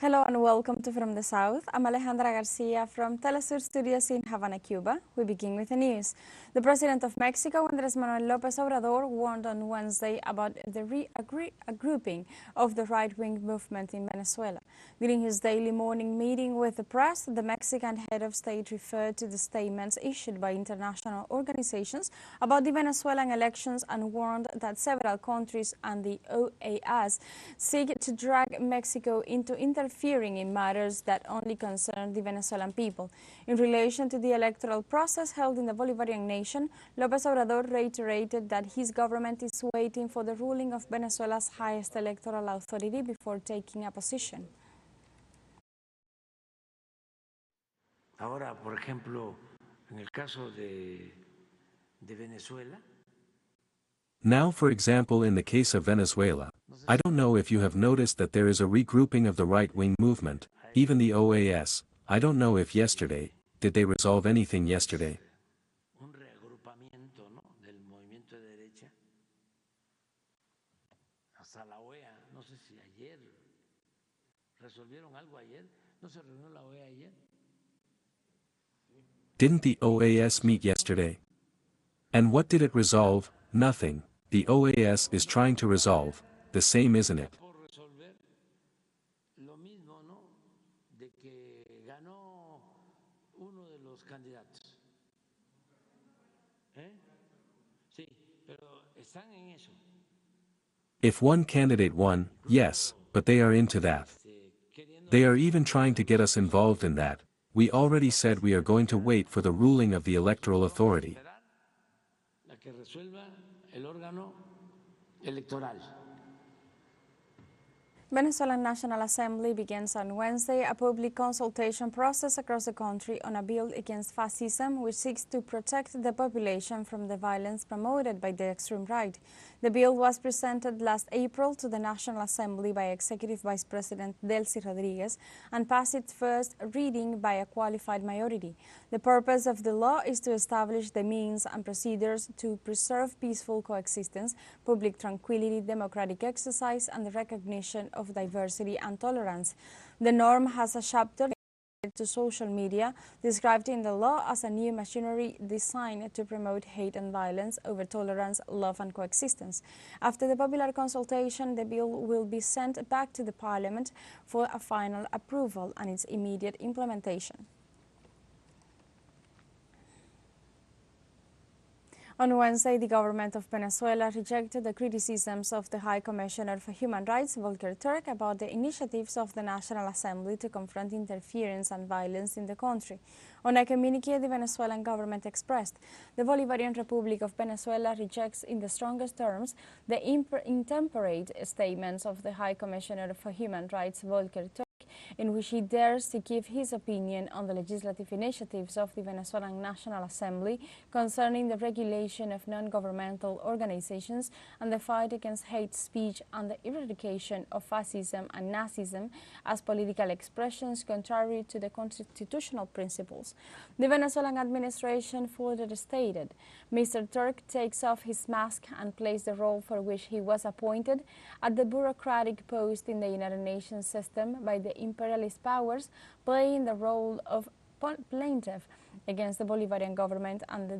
Hello and welcome to From the South. I'm Alejandra Garcia from teleSUR studios in Havana, Cuba. We begin with the news. The President of Mexico, Andrés Manuel López Obrador, warned on Wednesday about the regrouping of the right-wing movement in Venezuela. During his daily morning meeting with the press, the Mexican head of state referred to the statements issued by international organizations about the Venezuelan elections and warned that several countries and the OAS seek to drag Mexico into interfering in matters that only concern the Venezuelan people. In relation to the electoral process held in the Bolivarian nation, López Obrador reiterated that his government is waiting for the ruling of Venezuela's highest electoral authority before taking a position. Ahora, por ejemplo, en el caso de Venezuela. Now, for example, in the case of Venezuela, I don't know if you have noticed that there is a regrouping of the right-wing movement, even the OAS. I don't know if yesterday, did they resolve anything yesterday? Un reagrupamiento, ¿no?, del movimiento de derecha. Hasta la OEA, no sé si ayer resolvieron algo ayer. ¿No se reunió la OEA ayer? Didn't the OAS meet yesterday? And what did it resolve? Nothing. The OAS is trying to resolve the same, isn't it? Por resolver lo mismo, ¿no?, de que ganó uno de los candidatos. Sí, pero están en eso. If one candidate won, yes, but they are into that. They are even trying to get us involved in that. We already said we are going to wait for the ruling of the electoral authority. La que resuelva el órgano electoral. Venezuelan National Assembly begins on Wednesday a public consultation process across the country on a bill against fascism which seeks to protect the population from the violence promoted by the extreme right. The bill was presented last April to the National Assembly by Executive Vice President Delcy Rodriguez and passed its first reading by a qualified majority. The purpose of the law is to establish the means and procedures to preserve peaceful coexistence, public tranquility, democratic exercise, and the recognition of diversity and tolerance. The norm has a chapter to social media, described in the law as a new machinery designed to promote hate and violence over tolerance, love and coexistence. After the popular consultation, the bill will be sent back to the Parliament for a final approval and its immediate implementation. On Wednesday, the government of Venezuela rejected the criticisms of the High Commissioner for Human Rights, Volker Turk, about the initiatives of the National Assembly to confront interference and violence in the country. On a communique, the Venezuelan government expressed, the Bolivarian Republic of Venezuela rejects in the strongest terms the intemperate statements of the High Commissioner for Human Rights, Volker Turk, in which he dares to give his opinion on the legislative initiatives of the Venezuelan National Assembly concerning the regulation of non-governmental organizations and the fight against hate speech and the eradication of fascism and Nazism as political expressions contrary to the constitutional principles. The Venezuelan administration further stated, Mr. Turk takes off his mask and plays the role for which he was appointed at the bureaucratic post in the United Nations system by the imperialist powers, playing the role of plaintiff against the Bolivarian government and the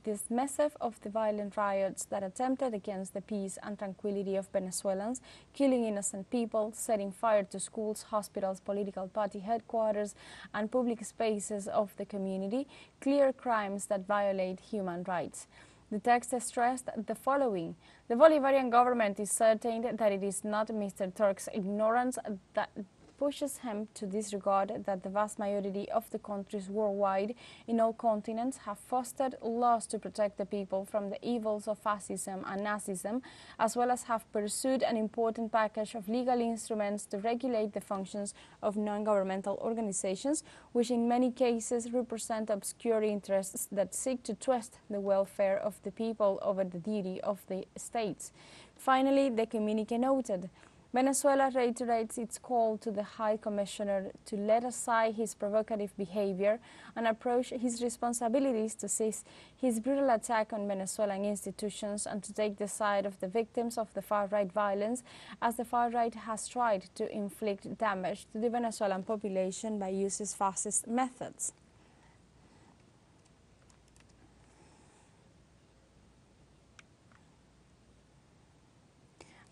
dismissive of the violent riots that attempted against the peace and tranquility of Venezuelans, killing innocent people, setting fire to schools, hospitals, political party headquarters, and public spaces of the community, clear crimes that violate human rights. The text stressed the following. The Bolivarian government is certain that it is not Mr. Turk's ignorance that pushes him to disregard that the vast majority of the countries worldwide in all continents have fostered laws to protect the people from the evils of fascism and Nazism, as well as have pursued an important package of legal instruments to regulate the functions of non-governmental organizations, which in many cases represent obscure interests that seek to twist the welfare of the people over the duty of the states. Finally, the communique noted, Venezuela reiterates its call to the High Commissioner to let aside his provocative behavior and approach his responsibilities to cease his brutal attack on Venezuelan institutions and to take the side of the victims of the far-right violence, as the far-right has tried to inflict damage to the Venezuelan population by using fascist methods.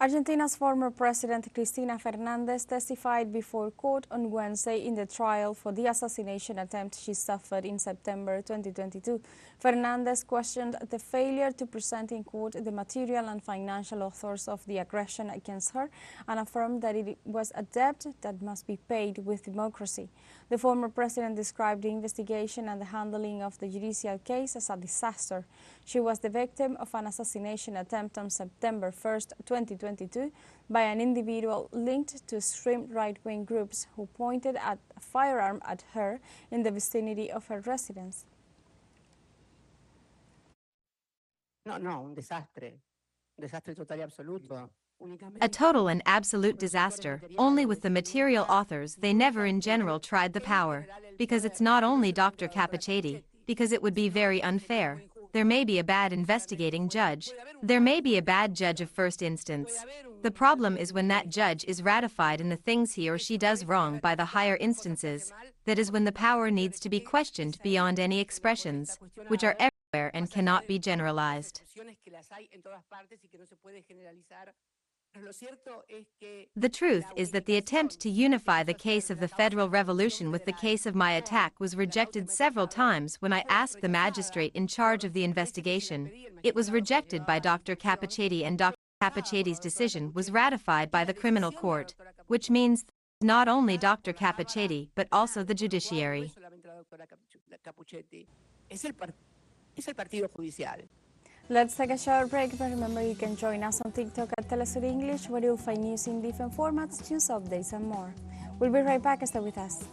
Argentina's former president Cristina Fernández testified before court on Wednesday in the trial for the assassination attempt she suffered in September 2022. Fernández questioned the failure to present in court the material and financial authors of the aggression against her and affirmed that it was a debt that must be paid with democracy. The former president described the investigation and the handling of the judicial case as a disaster. She was the victim of an assassination attempt on September 1, 2022 by an individual linked to extreme right-wing groups who pointed a firearm at her in the vicinity of her residence. Un desastre total y absoluto. A total and absolute disaster, only with the material authors. They never in general tried the power, because it's not only Dr. Capichetti, because it would be very unfair. There may be a bad investigating judge. There may be a bad judge of first instance. The problem is when that judge is ratified in the things he or she does wrong by the higher instances. That is when the power needs to be questioned beyond any expressions, which are everywhere and cannot be generalized. The truth is that the attempt to unify the case of the Federal Revolution with the case of my attack was rejected several times when I asked the magistrate in charge of the investigation. It was rejected by Dr. Capichetti, and Dr. Capichetti's decision was ratified by the criminal court, which means not only Dr. Capichetti but also the judiciary. Let's take a short break, but remember you can join us on TikTok at teleSUR English, where you'll find news in different formats, news updates and more. We'll be right back. Stay with us.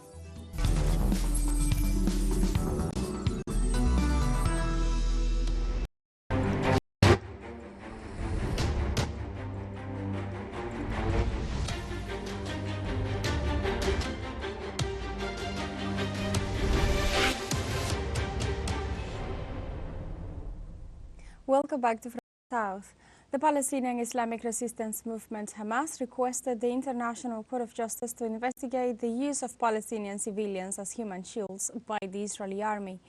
Welcome back to From the South. The Palestinian Islamic Resistance Movement Hamas requested the International Court of Justice to investigate the use of Palestinian civilians as human shields by the Israeli army.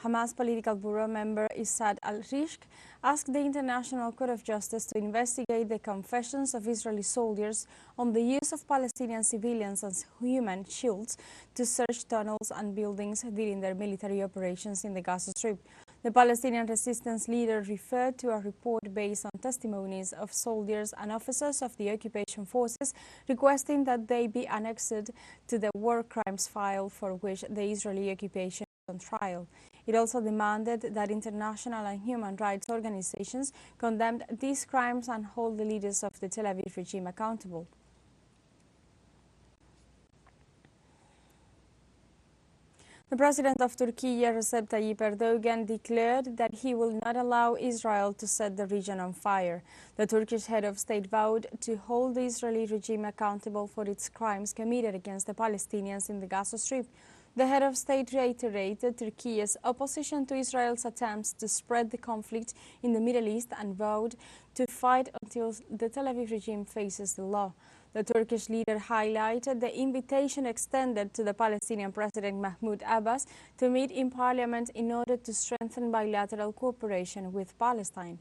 Hamas Political Bureau member Issad al-Rishq asked the International Court of Justice to investigate the confessions of Israeli soldiers on the use of Palestinian civilians as human shields to search tunnels and buildings during their military operations in the Gaza Strip. The Palestinian resistance leader referred to a report based on testimonies of soldiers and officers of the occupation forces requesting that they be annexed to the war crimes file for which the Israeli occupation is on trial. It also demanded that international and human rights organizations condemn these crimes and hold the leaders of the Tel Aviv regime accountable. The president of Turkey, Recep Tayyip Erdogan, declared that he will not allow Israel to set the region on fire. The Turkish head of state vowed to hold the Israeli regime accountable for its crimes committed against the Palestinians in the Gaza Strip. The head of state reiterated Turkey's opposition to Israel's attempts to spread the conflict in the Middle East and vowed to fight until the Tel Aviv regime faces the law. The Turkish leader highlighted the invitation extended to the Palestinian President Mahmoud Abbas to meet in parliament in order to strengthen bilateral cooperation with Palestine.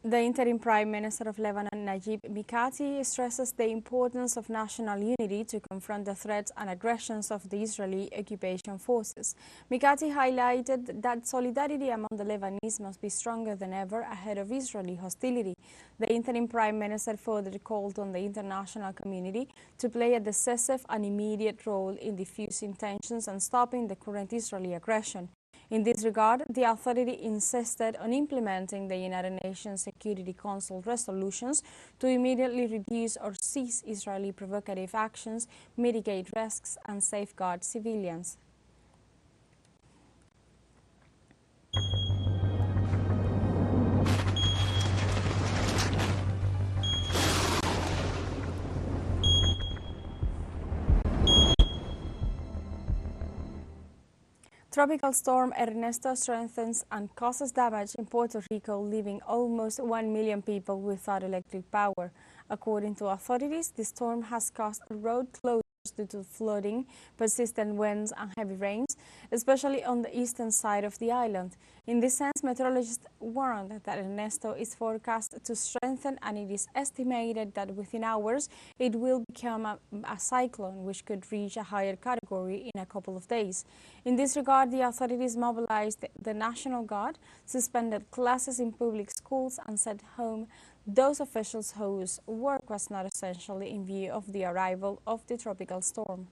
The interim Prime Minister of Lebanon, Najib Mikati, stresses the importance of national unity to confront the threats and aggressions of the Israeli occupation forces. Mikati highlighted that solidarity among the Lebanese must be stronger than ever ahead of Israeli hostility. The interim Prime Minister further called on the international community to play a decisive and immediate role in diffusing tensions and stopping the current Israeli aggression. In this regard, the authority insisted on implementing the United Nations Security Council resolutions to immediately reduce or cease Israeli provocative actions, mitigate risks, and safeguard civilians. Tropical storm Ernesto strengthens and causes damage in Puerto Rico, leaving almost 1 million people without electric power. According to authorities, the storm has caused road closures due to flooding, persistent winds and heavy rains, especially on the eastern side of the island. In this sense, meteorologists warned that Ernesto is forecast to strengthen, and it is estimated that within hours it will become a cyclone, which could reach a higher category in a couple of days. In this regard, the authorities mobilized the National Guard, suspended classes in public schools, and sent home those officials whose work was not essential in view of the arrival of the tropical storm.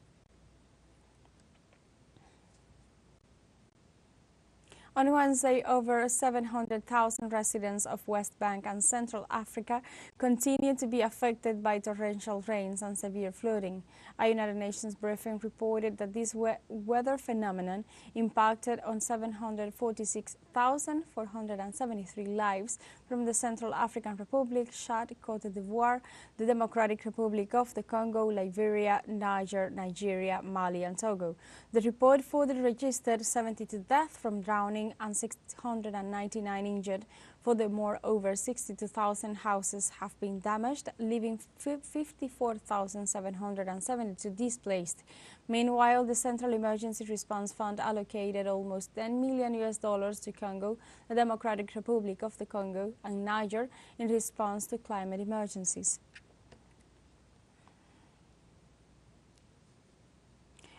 On Wednesday, over 700,000 residents of West Bank and Central Africa continue to be affected by torrential rains and severe flooding. A United Nations briefing reported that this weather phenomenon impacted on 746,473 lives from the Central African Republic, Chad, Cote d'Ivoire, the Democratic Republic of the Congo, Liberia, Niger, Nigeria, Mali, and Togo. The report further registered 72 deaths from drowning and 699 injured. Furthermore, over 62,000 houses have been damaged, leaving 54,772 displaced. Meanwhile, the Central Emergency Response Fund allocated almost $10 million to Congo, the Democratic Republic of the Congo, and Niger in response to climate emergencies.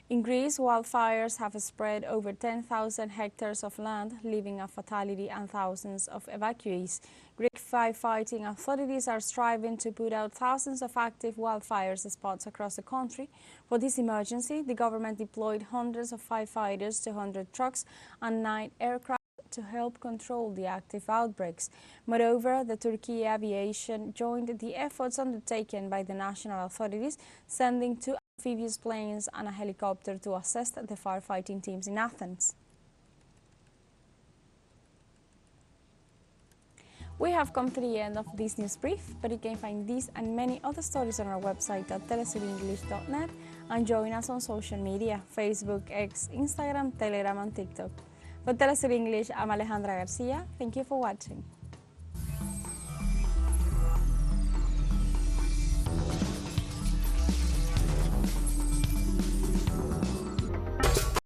In Greece, wildfires have spread over 10,000 hectares of land, leaving a fatality and thousands of evacuees. Greek firefighting authorities are striving to put out thousands of active wildfire spots across the country. For this emergency, the government deployed hundreds of firefighters, 200 trucks, and 9 aircraft to help control the active outbreaks. Moreover, the Turkey aviation joined the efforts undertaken by the national authorities, sending 2 amphibious planes and a helicopter to assist the firefighting teams in Athens. We have come to the end of this news brief, but you can find these and many other stories on our website at telesurenglish.net and join us on social media: Facebook, X, Instagram, Telegram, and TikTok. For TeleSUR English, I'm Alejandra Garcia. Thank you for watching.